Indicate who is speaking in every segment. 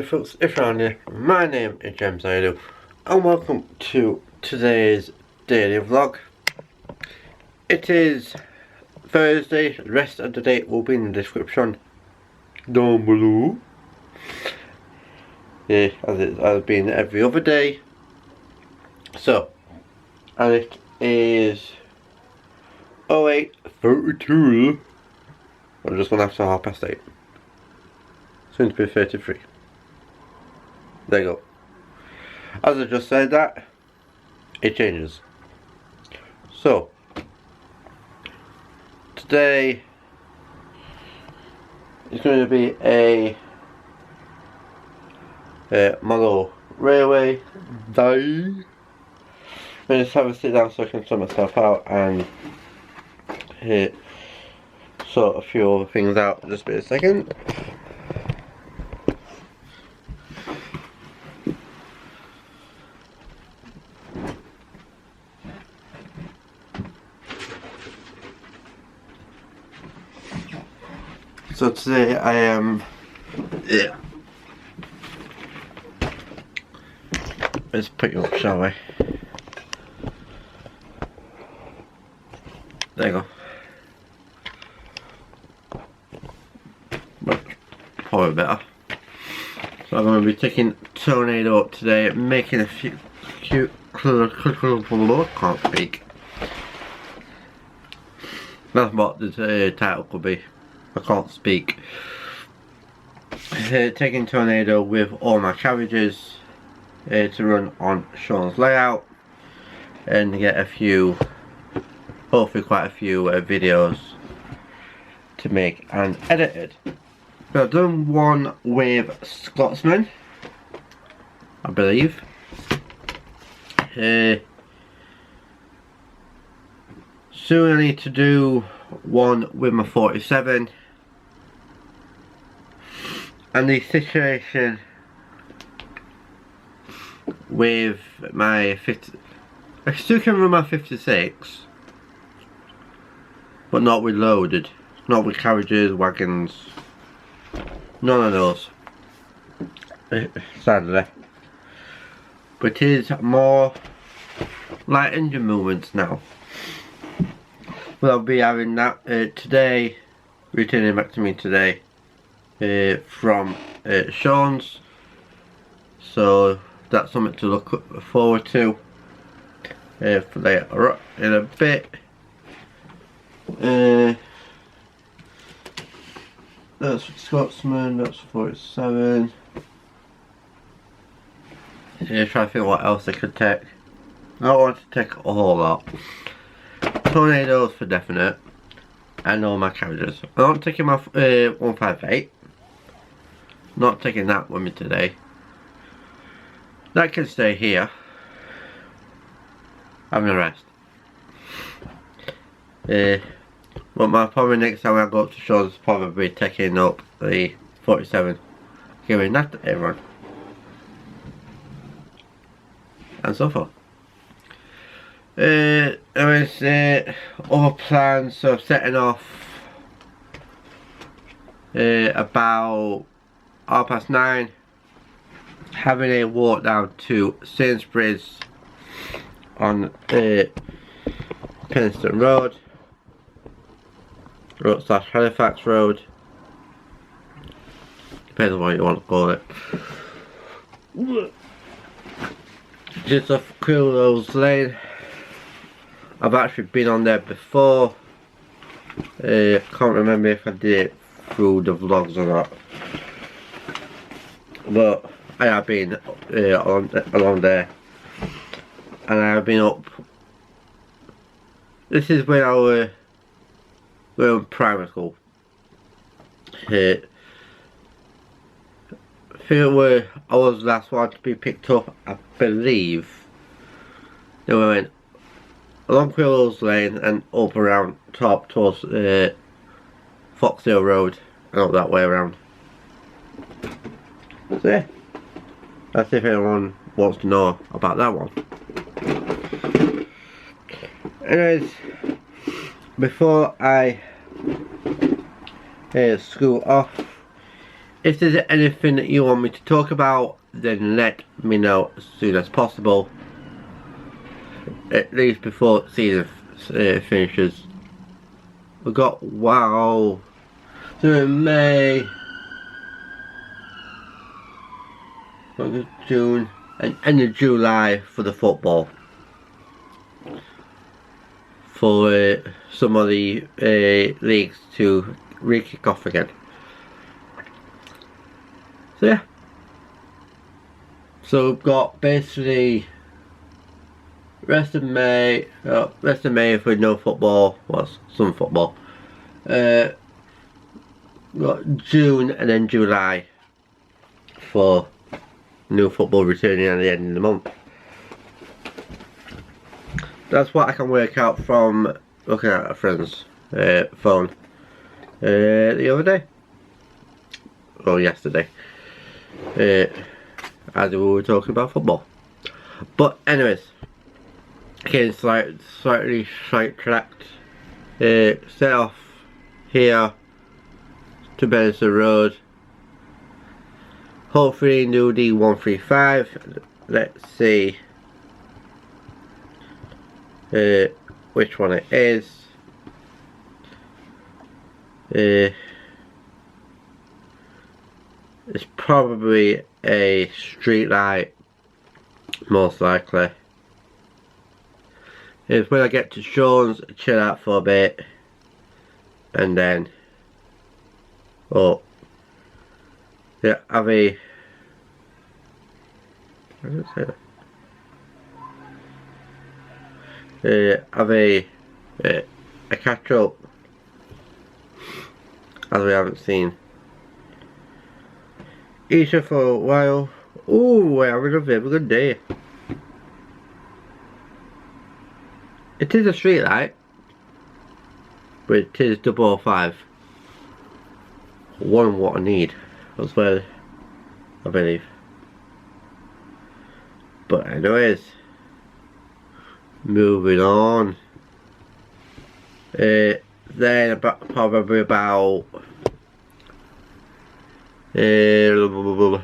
Speaker 1: folks, it's Shaun here. My name is James and welcome to today's daily vlog. It is Thursday. The rest of the date will be in the description down below. Yeah, as it has been every other day. So, and it is 08:32. I'm just gonna have to 8:30. Soon to be 33. There you go. As I just said that, it changes. So, today is going to be a model railway day. I'm just have a sit down so I can sort myself out and sort a few other things out. Just a second. So today I am let's put you up, shall we? There you go. Much probably better. So I'm going to be taking Tornado up today, making a few cute can't speak. That's what the title could be. I can't speak. Taking Tornado with all my carriages to run on Shaun's layout and get a few, hopefully quite a few videos to make and edited. So I've done one with Scotsman, I believe. Soon I need to do one with my 47. And the situation with my 50, I still can run my 56, but not with loaded, not with carriages, wagons, none of those, sadly. But it is more light engine movements now. Well, I'll be having that today, returning back to me today. From Shaun's, so that's something to look forward to for later in a bit. That's Scotsman, that's 47. Trying to think what else I could take. I don't want to take a whole lot. Tornadoes for definite, and all my carriages. I'm not taking my 158. Not taking that with me today. That can stay here. Having a rest. But my probably next time I go up to Shaun's is probably taking up the 47. Giving that to everyone. And so forth. There is other plans, so setting off about 9:30, having a walk down to Sainsbury's on Penistone Road / Halifax Road, depends on what you want to call it. Just off Leppings Lane. I've actually been on there before. Can't remember if I did it through the vlogs or not. But I have been along there, and I have been up. This is when I were in primary school. I think I was the last one to be picked up, I believe. Then we went along Leppings Lane and up around top towards Foxhill Road and up that way around. So yeah, that's if anyone wants to know about that one. Anyways, before I scoot off, if there's anything that you want me to talk about, then let me know as soon as possible. At least before season finishes. We've got, wow, through May, June, and end of July for the football. For some of the leagues to re-kick off again. So yeah. So we've got basically rest of May for no football, well, some football. Got June and then July for new football returning at the end of the month. That's what I can work out from looking at a friend's phone the other day, or yesterday, as we were talking about football. But anyways, again, slightly sidetracked. Set off here to Penistone Road. Hopefully do the 135. Let's see which one it is. It's probably a street light, most likely. It's when I get to Shaun's, chill out for a bit, and then, oh, yeah, have a, I didn't say that. Have a catch up, as we haven't seen each other for a while. Oh, we're having a very good day. It is a street light, but it is 005. One what I need as well, I believe. But anyways, moving on. Then probably about 4:30,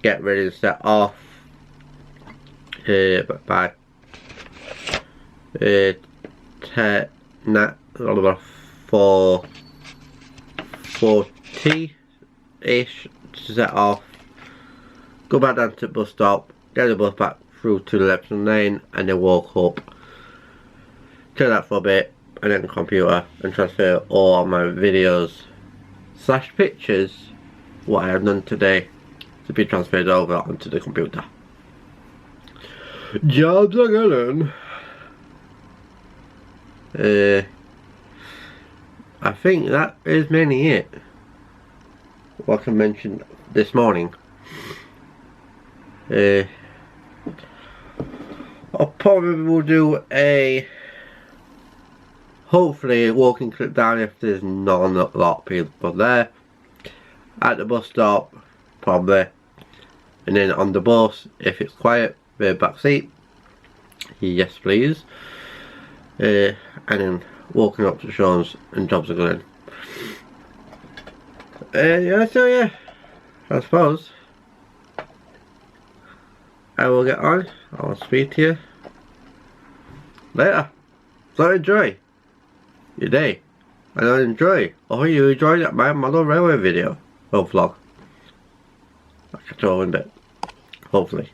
Speaker 1: get ready to set off. By 4:40-ish to set off. Go back down to the bus stop, get the bus back through to the Leppings Lane, and then walk up. Chill out for a bit, and then the computer, and transfer all my videos / pictures, what I have done today, to be transferred over onto the computer. Jobs are going. I think that is mainly it. What I can mention this morning. I probably will do a, hopefully, a walking clip down if there's not a lot of people there. At the bus stop, probably. And then on the bus, if it's quiet, the back seat, yes please. And then walking up to Shaun's and jobs are going. Yeah, so yeah, I suppose I will get on. I'll speak to you later. So enjoy your day, and I hope you enjoyed my model railway video or vlog. I'll catch you all in a bit, hopefully.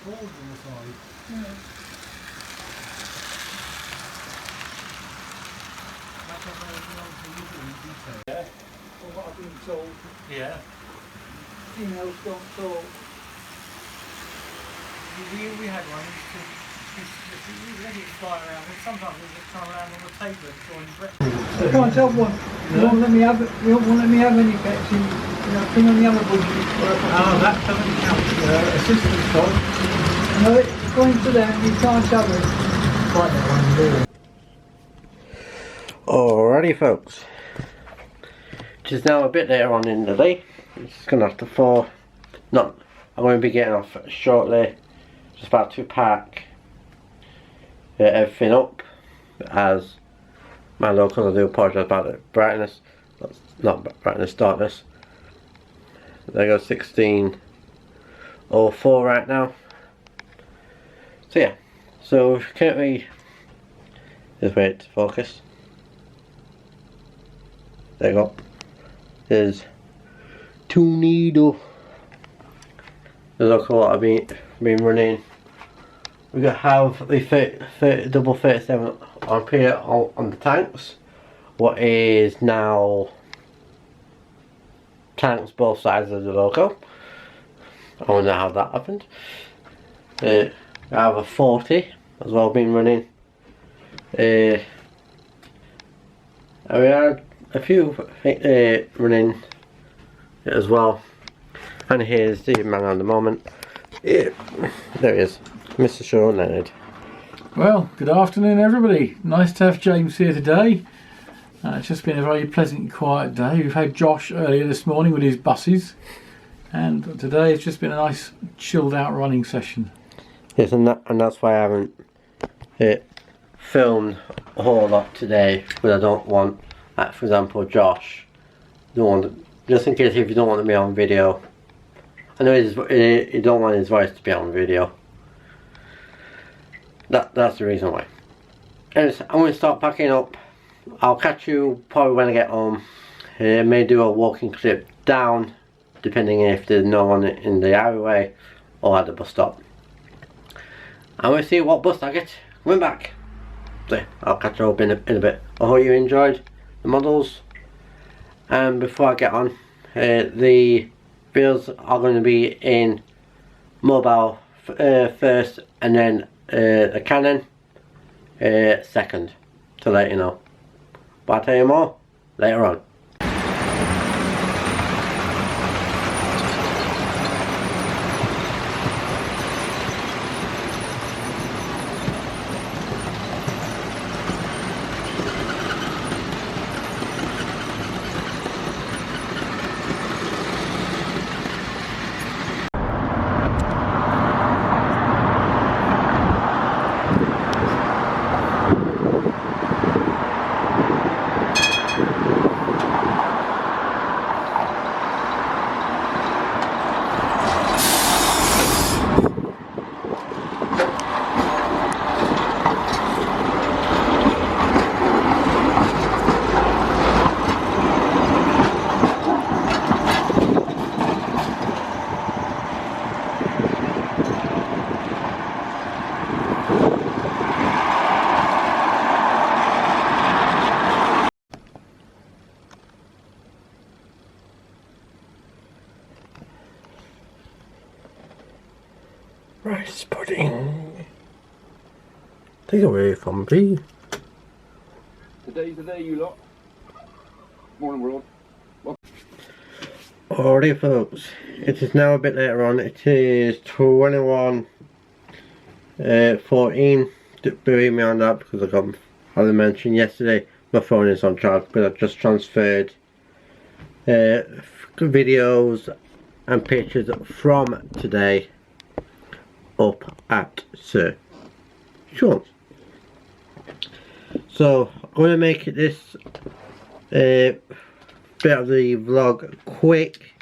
Speaker 2: boards on the side. That's what detail. Yeah. Well, what I've been told. Yeah. Females don't talk. We had one. We let it fly around, and sometimes we just come around on the table and join breakfast. I can't help one. They won't let me have it. They won't let me have any pets in. Thing on the other budget. Oh, that doesn't count. Assistance dog. No, it's going to them. You can't have it. Quite that one,
Speaker 1: Alrighty folks, it is now a bit later on in the day. It's just gonna have to fall. I'm going to be getting off shortly. Just about to pack everything up as my locals. I do apologise about the brightness. That's not brightness, darkness. There goes 16:04 right now. So yeah, so currently, just wait to focus. There you go. There's Tornado. The local what I've been running. We have the 37 ampere on the tanks. What is now tanks both sides of the logo. I wonder how that happened. I have a 40 as well been running. We had a few running as well. And here's the man at the moment. There he is, Mr. Shaun Leonard.
Speaker 2: Well, good afternoon everybody. Nice to have James here today. It's just been a very pleasant, quiet day. We've had Josh earlier this morning with his buses, and today it's just been a nice, chilled out running session.
Speaker 1: Yes, and that's why I haven't filmed a whole lot today, because I don't want, like, for example, Josh, just in case if you don't want to be on video. I know you don't want his voice to be on video. That's the reason why. Anyways, I'm going to start packing up. I'll catch you probably when I get home. I may do a walking trip down, depending if there's no one in the alleyway or at the bus stop. And we'll see what bus I get when back. So I'll catch you up in a bit. I hope you enjoyed the models. And before I get on, the videos are going to be in mobile first, and then the Canon second, to let you know. But I'll tell you more later on. Rice pudding. Take away from me.
Speaker 3: Today's the day, you lot. Morning, world.
Speaker 1: Alright folks, it is now a bit later on. It is 21:14. Believe me on that, because as I mentioned yesterday, my phone is on charge, but I've just transferred videos and pictures from today up at Sir Shaun's. So I'm going to make this bit of the vlog quick,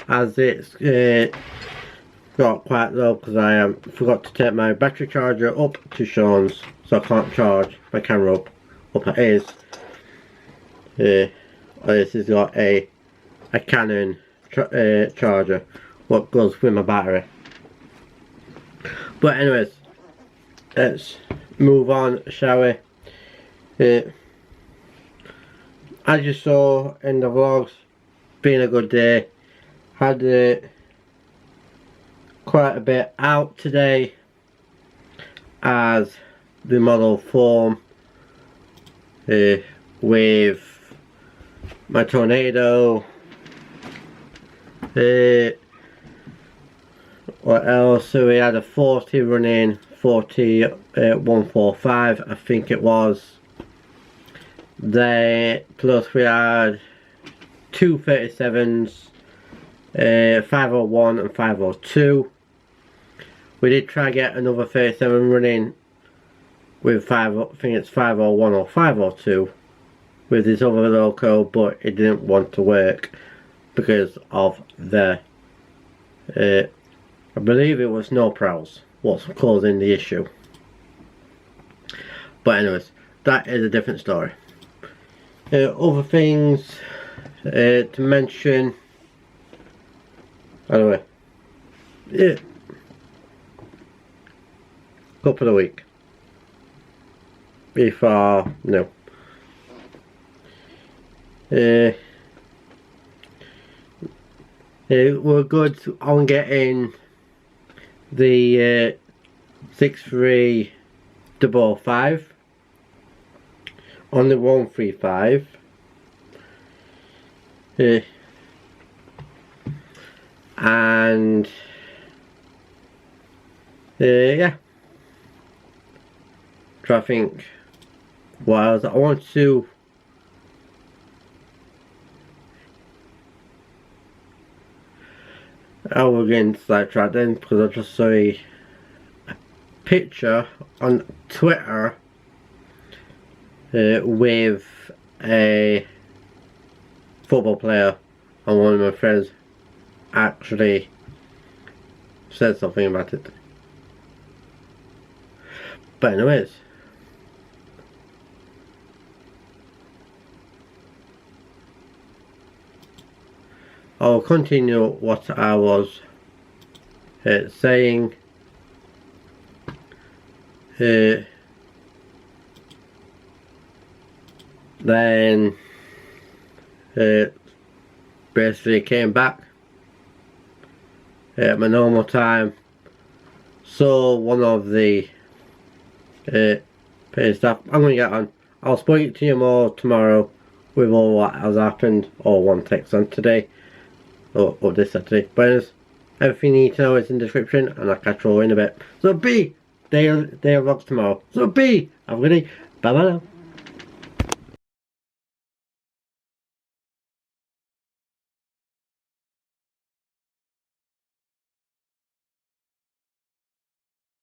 Speaker 1: as it's got quite low because I forgot to take my battery charger up to Shaun's, so I can't charge my camera up at his. This has got a Canon charger what goes with my battery. But anyways, let's move on, shall we? As you saw in the vlogs, been a good day. Had quite a bit out today as the model form with my tornado. What else? So we had a 40 running, 145 I think it was. There, plus we had two 37s, 501 and 502. We did try get another 37 running with I think it's 501 or 502 with this other loco, but it didn't want to work because of the I believe it was no prowls what's causing the issue. But anyways, that is a different story. Other things to mention, anyway, couple of week before, no, we're good on getting the 6355 on the 135. And yeah, so I think what else I want to we're getting sidetracked then because I just saw a picture on Twitter with a football player, and one of my friends actually said something about it. But anyways, I'll continue what I was saying. Then basically came back at my normal time, saw one of the paid staff. I'm going to get on. I'll speak to you more tomorrow with all what has happened, or one text on today or this Saturday. But anyways, everything you need to know is in the description, and I'll catch you all in a bit. So B, day of vlogs tomorrow. So B, have a good day. Bye bye now.